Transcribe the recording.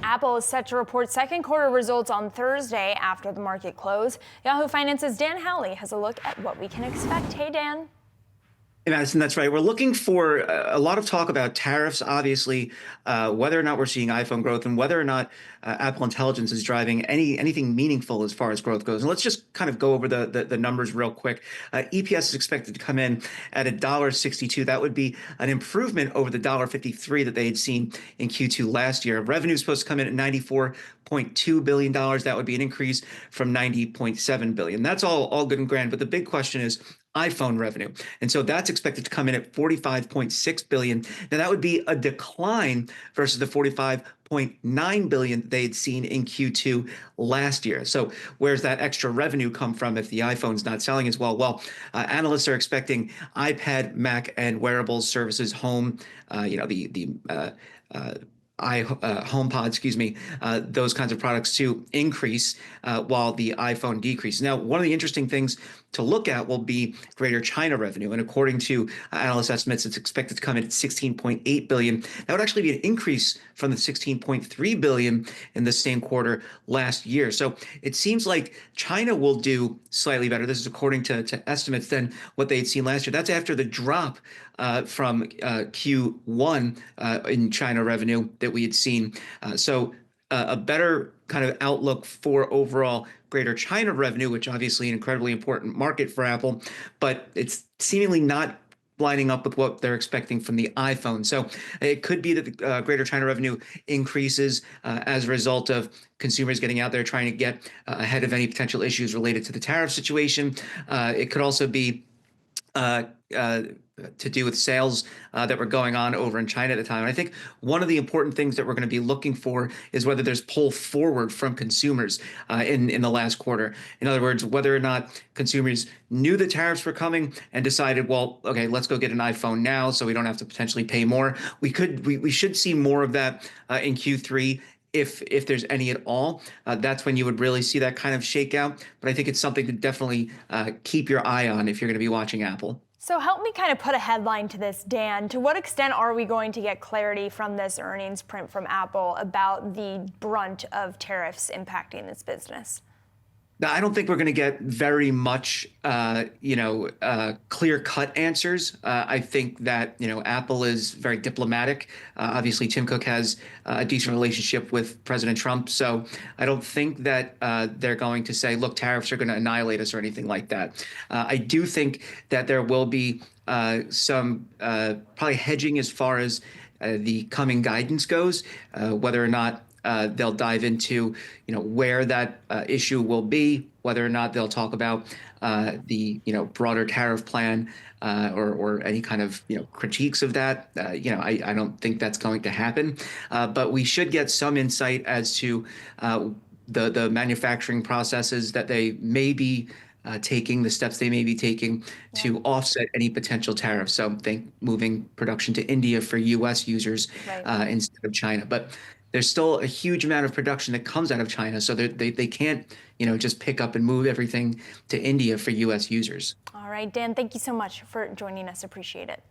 Apple is set to report second quarter results on Thursday after the market close. Yahoo Finance's Dan Howley has a look at what we can expect. Hey, Dan. Hey, Madison, that's right. We're looking for a lot of talk about tariffs, obviously, whether or not we're seeing iPhone growth and whether or not Apple Intelligence is driving anything meaningful as far as growth goes. And let's just kind of go over the numbers real quick. EPS is expected to come in at $1.62. That would be an improvement over the $1.53 that they had seen in Q2 last year. Revenue is supposed to come in at $94.2 billion. That would be an increase from $90.7 billion. That's all good and grand. But the big question is iPhone revenue. And so that's expected to come in at $45.6 billion. Now that would be a decline versus the $45.9 billion they had seen in Q2 last year. So where's that extra revenue come from if the iPhone's not selling as well? Well, analysts are expecting iPad, Mac, and wearables, services, home, HomePod, excuse me, those kinds of products to increase while the iPhone decreases. Now, one of the interesting things to look at will be Greater China revenue. And according to analyst estimates, it's expected to come in at $16.8 billion. That would actually be an increase from the $16.3 billion in the same quarter last year. So it seems like China will do slightly better. This is according to estimates than what they had seen last year. That's after the drop from Q1 in China revenue that we had seen. So a better kind of outlook for overall Greater China revenue, which obviously an incredibly important market for Apple, but it's seemingly not lining up with what they're expecting from the iPhone. So it could be that the Greater China revenue increases as a result of consumers getting out there trying to get ahead of any potential issues related to the tariff situation. It could also be to do with sales that were going on over in China at the time. And I think one of the important things that we're going to be looking for is whether there's pull forward from consumers in the last quarter. In other words, whether or not consumers knew the tariffs were coming and decided, well, okay, let's go get an iPhone now so we don't have to potentially pay more. We should see more of that in Q3. If there's any at all, that's when you would really see that kind of shakeout. But I think it's something to definitely keep your eye on if you're going to be watching Apple. So help me kind of put a headline to this, Dan. To what extent are we going to get clarity from this earnings print from Apple about the brunt of tariffs impacting its business? Now, I don't think we're going to get very much, clear-cut answers. I think that, Apple is very diplomatic. Obviously, Tim Cook has a decent relationship with President Trump. So I don't think that they're going to say, look, tariffs are going to annihilate us or anything like that. I do think that there will be some probably hedging as far as the coming guidance goes, whether or not they'll dive into, where that issue will be, whether or not they'll talk about the, broader tariff plan or any kind of, critiques of that. I don't think that's going to happen. But we should get some insight as to the manufacturing processes that they may be taking, the steps they may be taking to offset any potential tariffs. So think moving production to India for U.S. users instead of China. But there's still a huge amount of production that comes out of China, so they can't, just pick up and move everything to India for U.S. users. All right, Dan, thank you so much for joining us. Appreciate it.